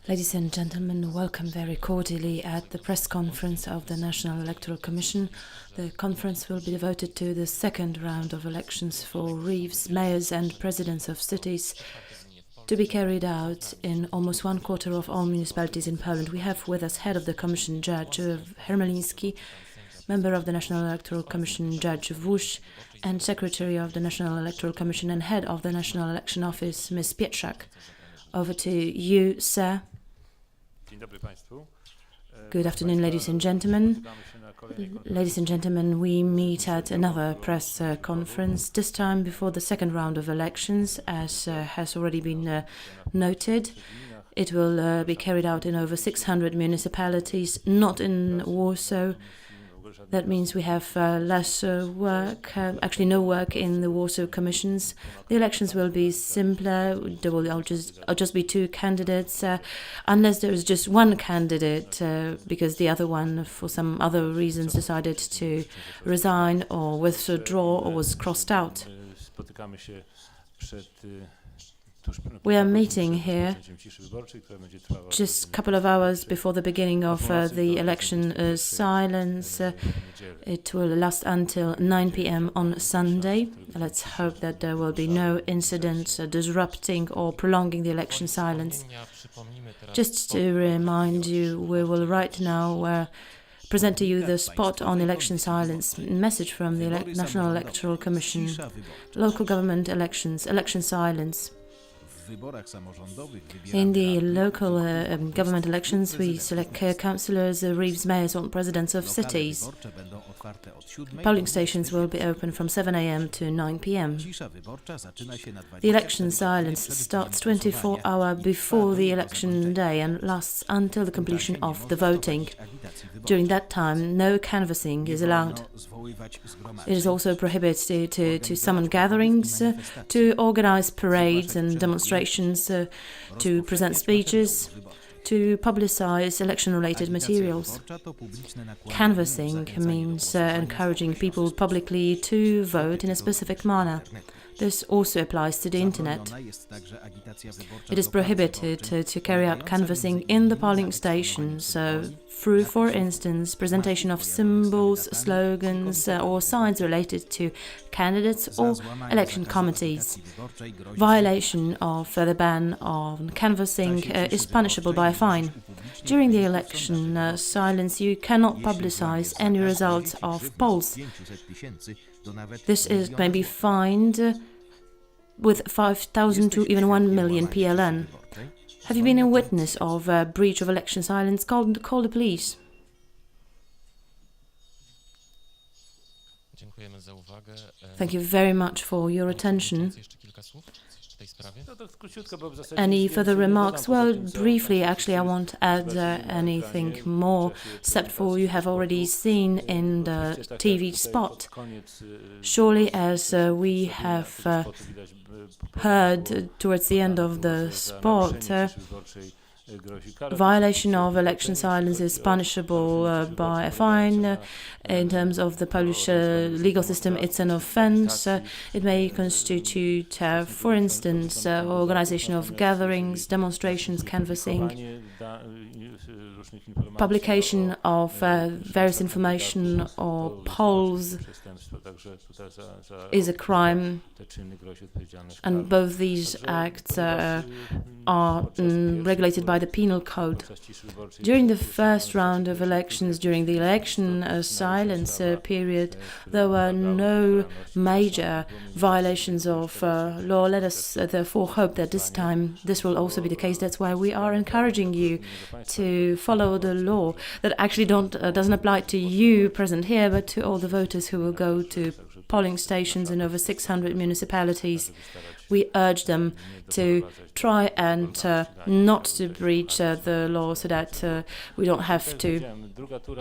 Ladies and gentlemen, welcome very cordially at the press conference of the National Electoral Commission. The conference will be devoted to the second round of elections for reeves, mayors and presidents of cities to be carried out in almost one quarter of all municipalities in Poland. We have with us head of the Commission, Judge Hermeliński, member of the National Electoral Commission, Judge Wójt, and Secretary of the National Electoral Commission and head of the National Election Office, Ms. Pietrzak. Over to you, sir. Good afternoon, ladies and gentlemen. Ladies and gentlemen, we meet at another press conference, this time before the second round of elections, as has already been noted. It will be carried out in over 600 municipalities, not in Warsaw. That means we have less work, actually no work in the Warsaw commissions. The elections will be simpler. There will just be two candidates, unless there is just one candidate, because the other one, for some other reasons, decided to resign or withdraw or was crossed out. We are meeting here just a couple of hours before the beginning of the election silence. It will last until 9 p.m. on Sunday. Let's hope that there will be no incidents disrupting or prolonging the election silence. Just to remind you, we will right now present to you the spot on election silence message from the National Electoral Commission. Local government elections, election silence. In the local government elections, we select councillors, reeves, mayors, and presidents of cities. Polling stations will be open from 7 a.m. to 9 p.m. The election silence starts 24 hours before the election day and lasts until the completion of the voting. During that time, no canvassing is allowed. It is also prohibited to summon gatherings, to organize parades and demonstrations, to present speeches, to publicize election-related materials. Canvassing means encouraging people publicly to vote in a specific manner. This also applies to the internet. It is prohibited to carry out canvassing in the polling stations through, for instance, presentation of symbols, slogans, or signs related to candidates or election committees. Violation of the ban on canvassing is punishable by a fine. During the election silence, you cannot publicize any results of polls. This may be fined with 5,000 to even 1 million PLN. Have you been a witness of a breach of election silence? Call the police. Thank you very much for your attention. Any further remarks? Well, briefly, actually, I won't add anything more, except for you have already seen in the TV spot. Surely, as we have heard towards the end of the spot, violation of election silence is punishable by a fine. In terms of the Polish legal system, it's an offense. It may constitute, for instance, organization of gatherings, demonstrations, canvassing, publication of various information or polls is a crime, and both these acts are regulated by the Penal Code. During the first round of elections, during the election silence period, there were no major violations of law. Let us therefore hope that this time this will also be the case. That's why we are encouraging you to follow the law that actually doesn't apply to you present here, but to all the voters who will go to polling stations in over 600 municipalities. We urge them to try and not to breach the law, so that we don't have to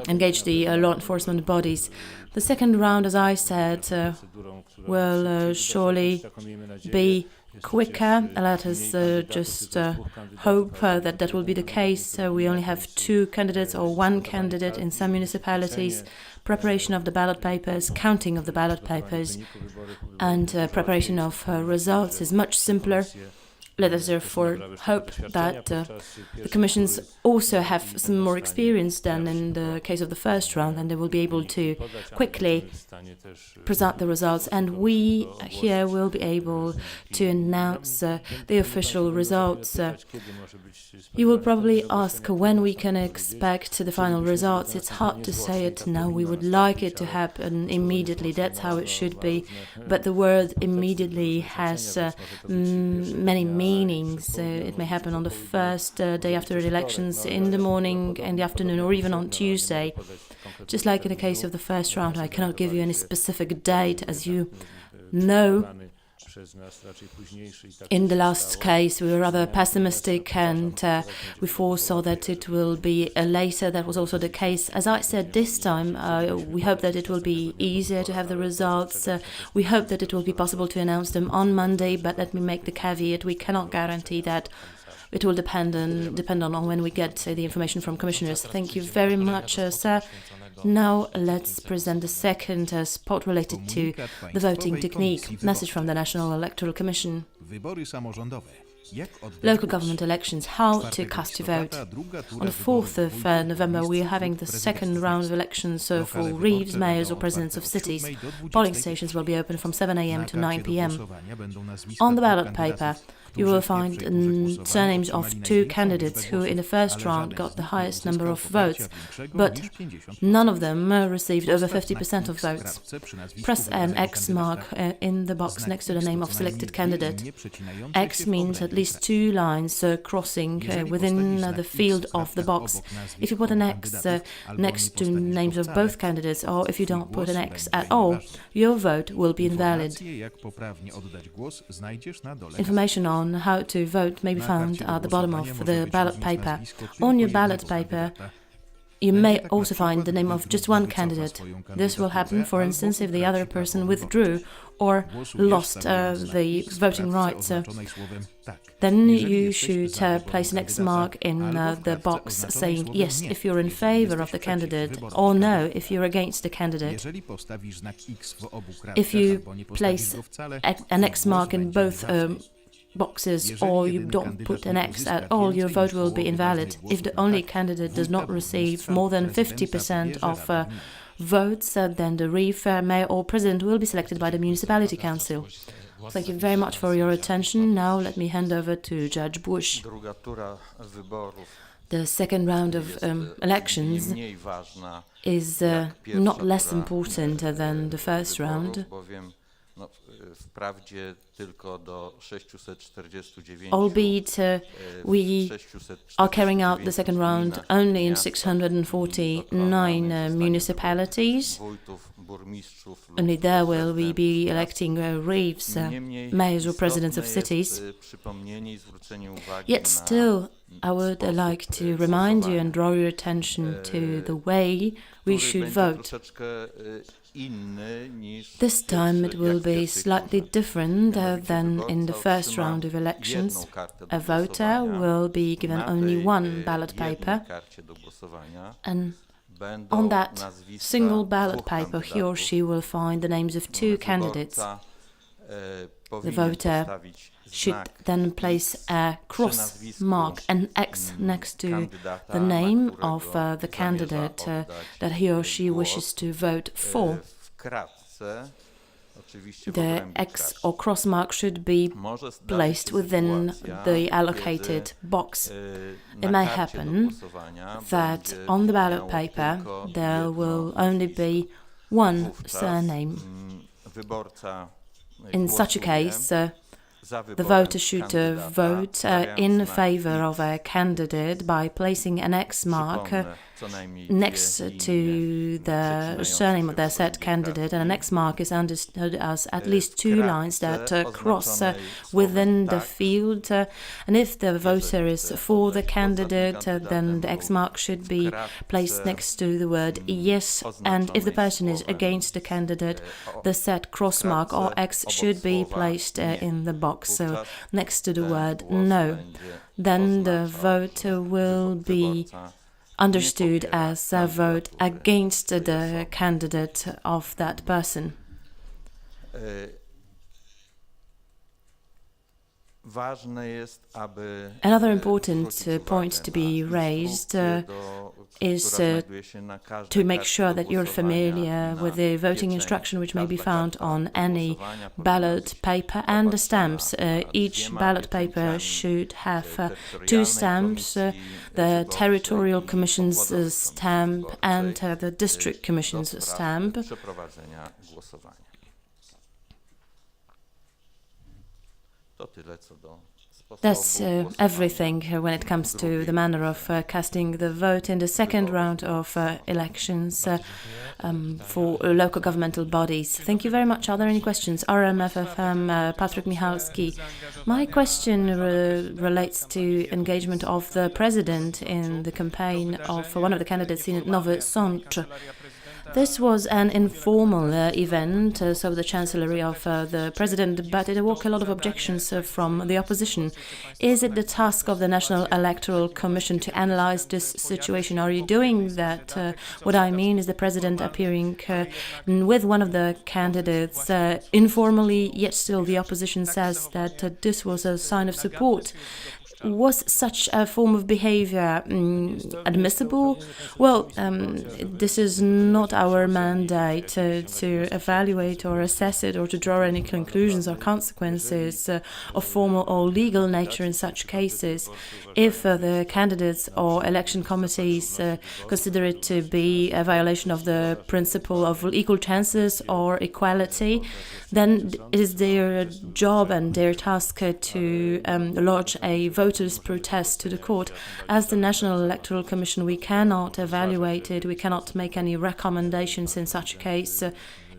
engage the law enforcement bodies. The second round, as I said, will surely be quicker. Let us just hope that that will be the case. We only have two candidates or one candidate in some municipalities. Preparation of the ballot papers, counting of the ballot papers, and preparation of results is much simpler. Let us therefore hope that the commissions also have some more experience than in the case of the first round, and they will be able to quickly present the results, and we here will be able to announce the official results. You will probably ask when we can expect the final results. It's hard to say it now. We would like it to happen immediately. That's how it should be. But the word immediately has many meanings. It may happen on the first day after the elections, in the morning, in the afternoon, or even on Tuesday. Just like in the case of the first round, I cannot give you any specific date. As you know, in the last case, we were rather pessimistic and we foresaw that it will be later. That was also the case. As I said, this time, we hope that it will be easier to have the results. We hope that it will be possible to announce them on Monday, but let me make the caveat, we cannot guarantee that. It will depend on when we get the information from commissioners. Thank you very much, sir. Now let's present the second spot related to the voting technique. Message from the National Electoral Commission. Local government elections, how to cast your vote. On the 4th of November, we are having the second round of elections for reeves, mayors or presidents of cities. Polling stations will be open from 7 a.m. to 9 p.m. On the ballot paper, you will find surnames of 2 candidates who in the first round got the highest number of votes, but none of them received over 50% of votes. Press an X mark in the box next to the name of selected candidate. X means at least 2 lines crossing within the field of the box. If you put an X next to names of both candidates, or if you don't put an X at all, your vote will be invalid. Information on how to vote may be found at the bottom of the ballot paper. On your ballot paper, you may also find the name of just one candidate. This will happen, for instance, if the other person withdrew or lost the voting rights. Then you should place an X mark in the box saying yes if you're in favor of the candidate, or no if you're against the candidate. If you place an X mark in both boxes, or you don't put an X at all, your vote will be invalid. If the only candidate does not receive more than 50% of votes, then the reeve, mayor or president will be selected by the municipality council. Thank you very much for your attention. Now let me hand over to Judge Bush. The second round of elections is not less important than the first round. Albeit we are carrying out the second round only in 649 municipalities. Only there will we be electing reeves, mayors or presidents of cities. Yet still, I would like to remind you and draw your attention to the way we should vote. This time it will be slightly different than in the first round of elections. A voter will be given only one ballot paper, and on that single ballot paper he or she will find the names of 2 candidates. The voter should then place a cross mark, an X, next to the name of the candidate that he or she wishes to vote for. The X or cross mark should be placed within the allocated box. It may happen that on the ballot paper there will only be one surname. In such a case, the voter should vote in favor of a candidate by placing an X mark next to the surname of their said candidate, and an X mark is understood as at least 2 lines that cross within the field. And if the voter is for the candidate, then the X mark should be placed next to the word yes, and if the person is against the candidate, the said cross mark or X should be placed in the box, so next to the word no. Then the vote will be understood as a vote against the candidate of that person. Another important point to be raised is to make sure that you're familiar with the voting instruction which may be found on any ballot paper and the stamps. Each ballot paper should have 2 stamps, the Territorial Commission's stamp and the District Commission's stamp. That's everything when it comes to the manner of casting the vote in the second round of elections for local governmental bodies. Thank you very much. Are there any questions? RMFFM, Patryk Michalski. My question relates to engagement of the president in the campaign of one of the candidates in Nowy Sącz. This was an informal event, so the chancellery of the president, but it awoke a lot of objections from the opposition. Is it the task of the National Electoral Commission to analyze this situation? Are you doing that? What I mean is the president appearing with one of the candidates informally, yet still the opposition says that this was a sign of support. Was such a form of behavior admissible? Well, this is not our mandate to evaluate or assess it or to draw any conclusions or consequences of formal or legal nature in such cases. If the candidates or election committees consider it to be a violation of the principle of equal chances or equality, then it is their job and their task to lodge a voters' protest to the court. As the National Electoral Commission, we cannot evaluate it, we cannot make any recommendations in such a case.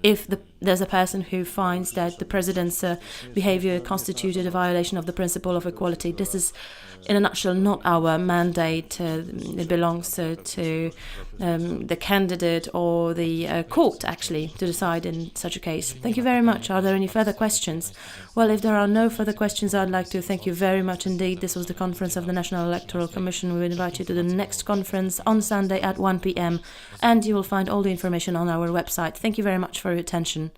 If there's a person who finds that the president's behavior constituted a violation of the principle of equality, this is, in a nutshell, not our mandate. It belongs to the candidate or the court, actually, to decide in such a case. Thank you very much. Are there any further questions? Well, if there are no further questions, I'd like to thank you very much indeed. This was the conference of the National Electoral Commission. We invite you to the next conference on Sunday at 1 p.m. and you will find all the information on our website. Thank you very much for your attention.